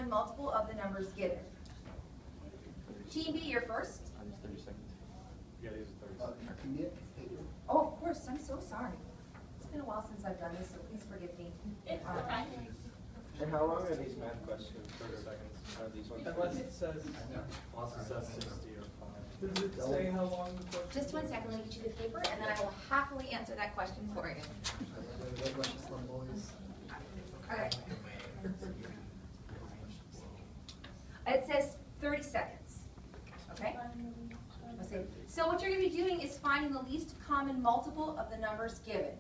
common multiple of the numbers given. Team B, you're first. 30 seconds. Yeah, these are 30 seconds. Oh, of course, I'm so sorry. It's been a while since I've done this, so please forgive me. And how long are these math questions? 30 seconds. Are these ones? Unless it says, Unless it says 60 or 5. does it say how long the question? Just 1 second, let me get you the paper, and then I will happily answer that question for you. Okay. It says 30 seconds. Okay? So what you're going to be doing is finding the least common multiple of the numbers given.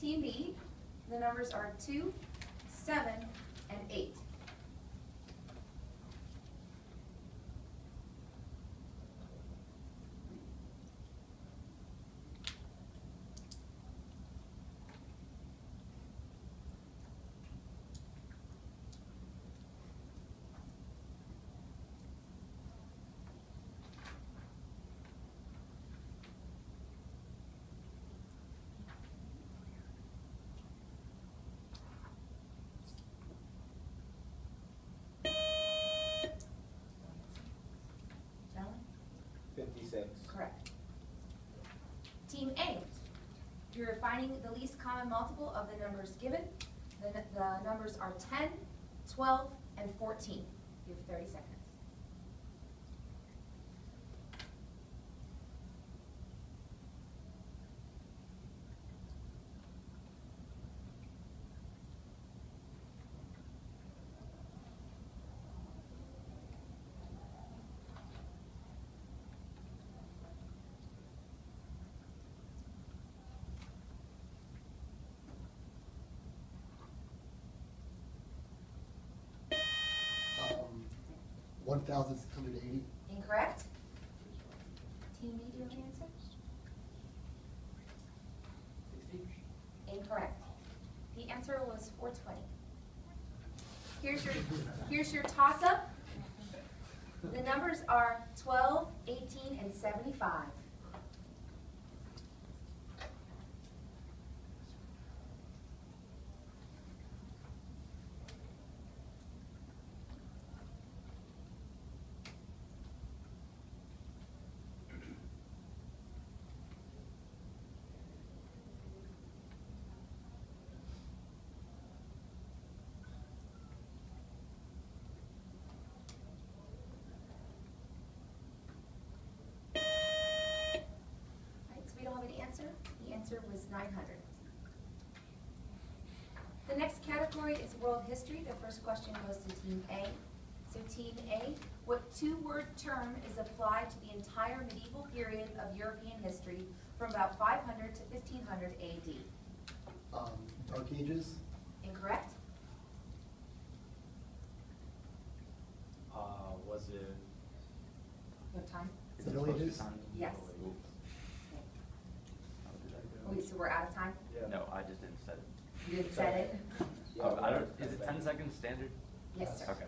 Team B, the numbers are 2, 7, and 8. Gentlemen? 56. Correct. Team A, you're finding the least common multiple of the numbers given. The numbers are 10, 12, and 14. You have 30 seconds. Um, 1,680. Incorrect. Team B, do you have an answer? 60? Incorrect. The answer was 420. Here's your toss-up. The numbers are 12, 18, and 75. The answer was 900. The next category is world history. The first question goes to Team A. So Team A, what two-word term is applied to the entire medieval period of European history from about 500 to 1500 AD? Dark Ages. Incorrect. Was it? You have time? Middle Ages. Yes. Wait, so we're out of time? Yeah. No, I just didn't set it. You didn't set it? Oh, I don't. Is it 10 seconds standard? Yes, sir. Okay.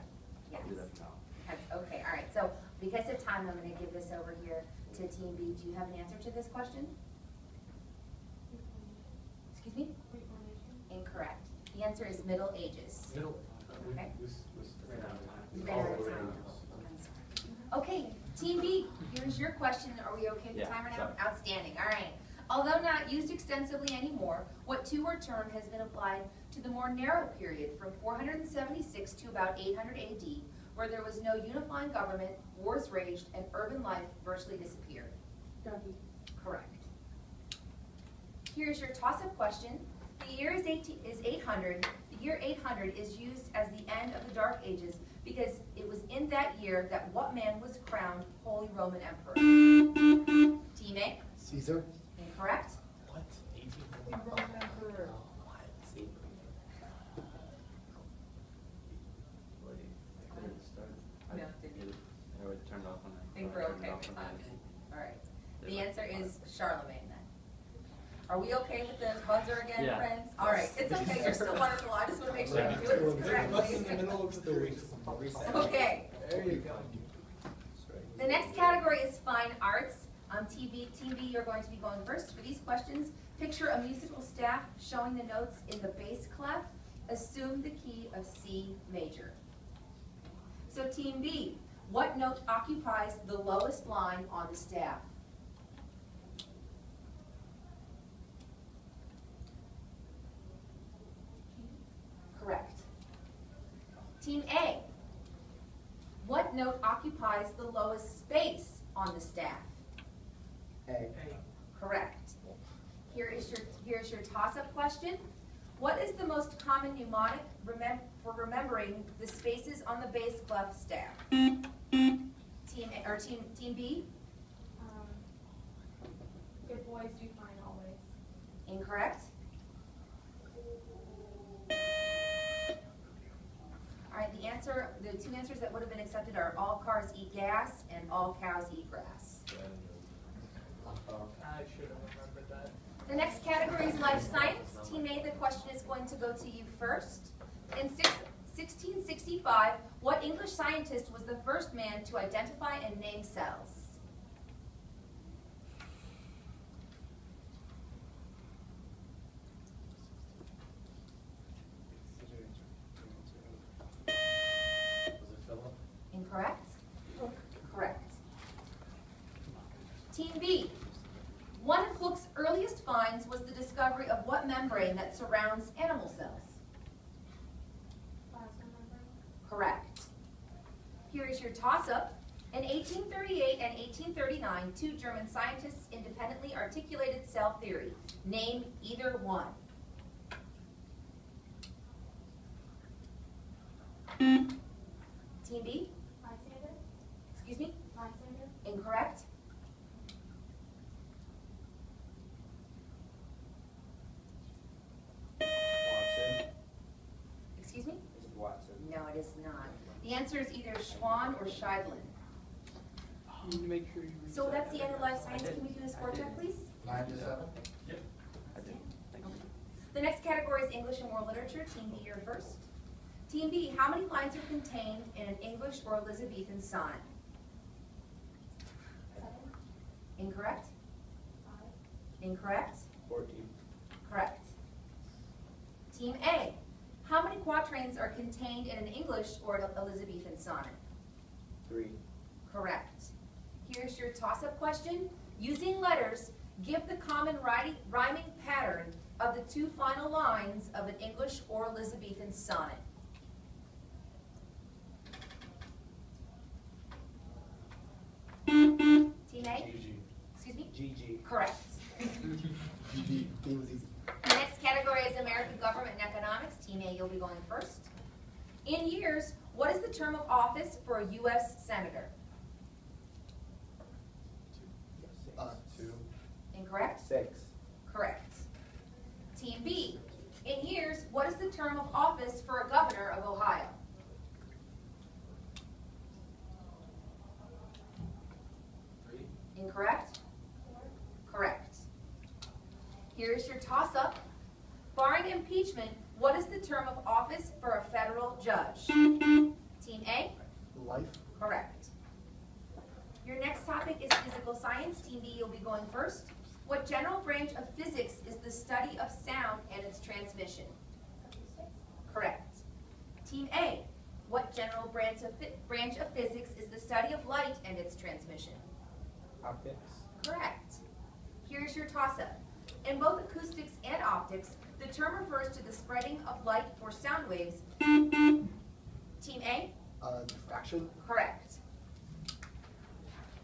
Yes. I'll do that now. Okay, all right. So because of time, I'm going to give this over here to Team B. Do you have an answer to this question? Excuse me? Incorrect. The answer is Middle Ages. Middle. Okay. We ran out of time. We ran out of time. Okay, Team B, here's your question. Are we okay with the Yeah, timer now? sorry. Outstanding. All right. Although not used extensively anymore, what two-word term has been applied to the more narrow period from 476 to about 800 AD, where there was no unifying government, wars raged, and urban life virtually disappeared? Dougie. Correct. Here's your toss-up question. The year is 800. The year 800 is used as the end of the Dark Ages because it was in that year that what man was crowned Holy Roman Emperor? Team A? Caesar. Incorrect. What? 18? Roman Emperor. No, did you? I already turned off on that. Think we're okay with that? All right. The answer is Charlemagne then. Are we okay with the buzzer again, Yeah. friends? All right. It's okay. You're still wonderful. I just want to make sure I'm doing this correctly. In the middle of the 30s. Okay. There you go. The next category is fine arts. Team B, you're going to be going first. For these questions, picture a musical staff showing the notes in the bass clef Assume the key of C major. So Team B, what note occupies the lowest line on the staff? Correct. Team A, what note occupies the lowest space on the staff? A. Correct. Here's your toss-up question. What is the most common mnemonic for remembering the spaces on the bass clef staff? Team B? Good boys do fine always. Incorrect. All right, the two answers that would have been accepted are all cars eat gas and all cows eat grass. I should have remembered that. The next category is life science. Team A, the question is going to go to you first. In 1665, what English scientist was the first man to identify and name cells? Was it Philip? Incorrect? Correct. Team B, one of Hooke's earliest finds was the discovery of what membrane that surrounds animal cells? Plasma membrane. Correct. Here is your toss-up. In 1838 and 1839, two German scientists independently articulated cell theory. Name either one. Team B? Lysander. Excuse me? Lysander. Incorrect. Watson. Excuse me? Is it Watson? No, it is not. The answer is either Schwann or Scheidlin. You need to make sure you read So that. that's the end of life science. Can we do the score check, please? 9 to 7? Yep. I did. Thank you. The next category is English and World Literature. Team B, you're first. Team B, how many lines are contained in an English or Elizabethan sonnet? 7. Incorrect? 5. Incorrect? 14. Correct. Team A, how many quatrains are contained in an English or Elizabethan sonnet? 3. Correct. Here's your toss-up question. Using letters, give the common rhyming pattern of the two final lines of an English or Elizabethan sonnet. Team A? GG. Excuse me? GG. Correct. GG. Game was easy. The next category is American Government and Economics. Team A, you'll be going first. In years, what is the term of office for a U.S. Senator? 2. Incorrect? 6. Correct. Team B, in years, what is the term of office for a governor of Ohio? 3. Incorrect? 4. Correct. Here's your toss-up. Barring impeachment, what is the term of office for a federal judge? Team A? Life? Correct. Your next topic is physical science. Team B, you'll be going first. What general branch of physics is the study of sound and its transmission? Acoustics. Correct. Team A, what general branch of physics is the study of light and its transmission? Optics. Correct. Here's your toss-up. In both acoustics and optics, the term refers to the spreading of light or sound waves. Team A? Diffraction? Correct.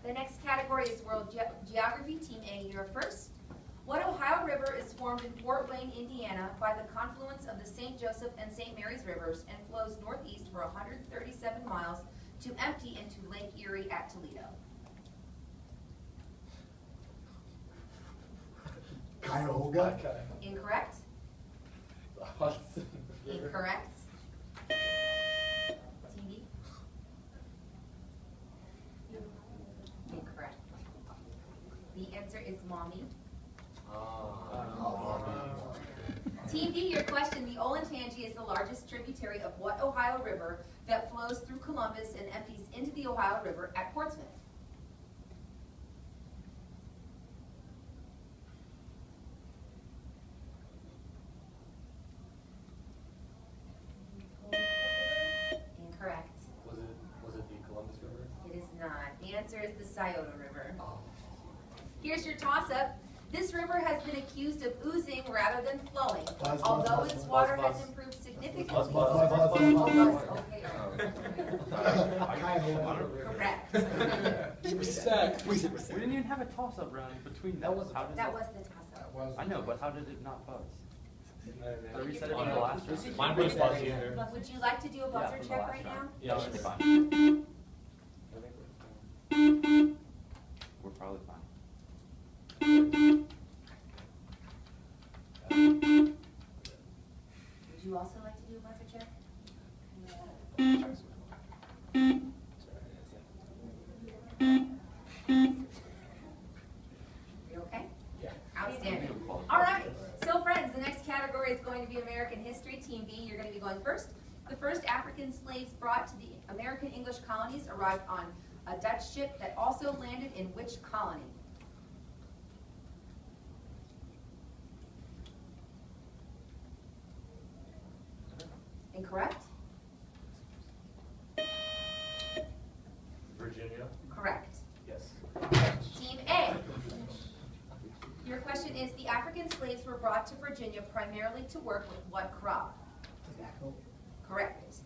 The next category is World Geography. Team A, you're first. What Ohio River is formed in Fort Wayne, Indiana by the confluence of the St. Joseph and St. Mary's rivers and flows northeast for 137 miles to empty into Lake Erie at Toledo? Cuyahoga? Okay. Incorrect? Hudson River. Incorrect. TV? Incorrect. The answer is Maumee. Team B, your question. The Olentangy is the largest tributary of what Ohio River that flows through Columbus and empties into the Ohio River at Portsmouth? answer is the Scioto River. Here's your toss-up. This river has been accused of oozing rather than flowing, Buzz, although buzz, its buzz, water buzz. has improved significantly. Buzz, buzz, over- buzz, buzz, Oh, buzz. buzz, okay. Cuyahoga. Correct. Set. We didn't even have a toss-up round between That them. was- How did That it- was the toss-up. Was. I know, but how did it not buzz? Did I reset it On from the last round? Mine was buzzier. Would you like to do a Yeah, buzzer from the check last right now? round. Yeah, That should be sure. fine. We're probably fine. Would you also like to do a buzzer check? You okay? Yeah. Outstanding. All right, so friends, the next category is going to be American history. Team B, you're going to be going first. The first African slaves brought to the American English colonies arrived on a Dutch ship that also landed in which colony? Incorrect? Virginia. Correct. Yes. Team A. Your question is, the African slaves were brought to Virginia primarily to work with what crop? Tobacco. Correct.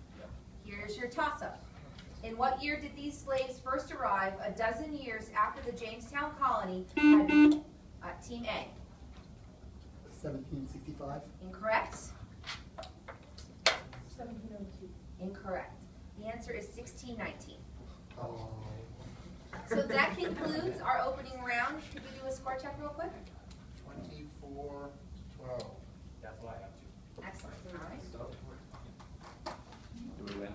Here's your toss-up. In what year did these slaves first arrive, a dozen years after the Jamestown colony had been, Team A? 1765. Incorrect? 1702. Incorrect. The answer is 1619. Oh. So that concludes our opening round. Could we do a score check real quick? 24-12. That's what I have to. Excellent. All right. Do we win?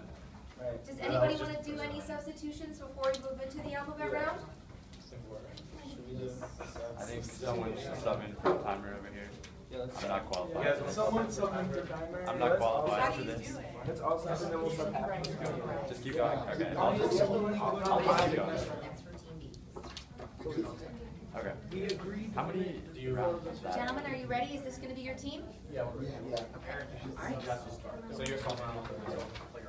Right. Does anybody want to do any substitutions before we move into the alphabet round? Should we do I think someone should sub in for a timer over here. Yeah, let's I'm not qualified. Yeah, Someone submit the timer. I'm not qualified How for do you this. do it? Let's all stop and then we'll start happening. Just keep going. Okay. I'll I'll just just- keep going. That's for Team B. Okay. We agreed. How many Do you round this? Gentlemen, are you ready? Is this going to be your team? Yeah, we're. Yeah. All right. So you're calling out, like,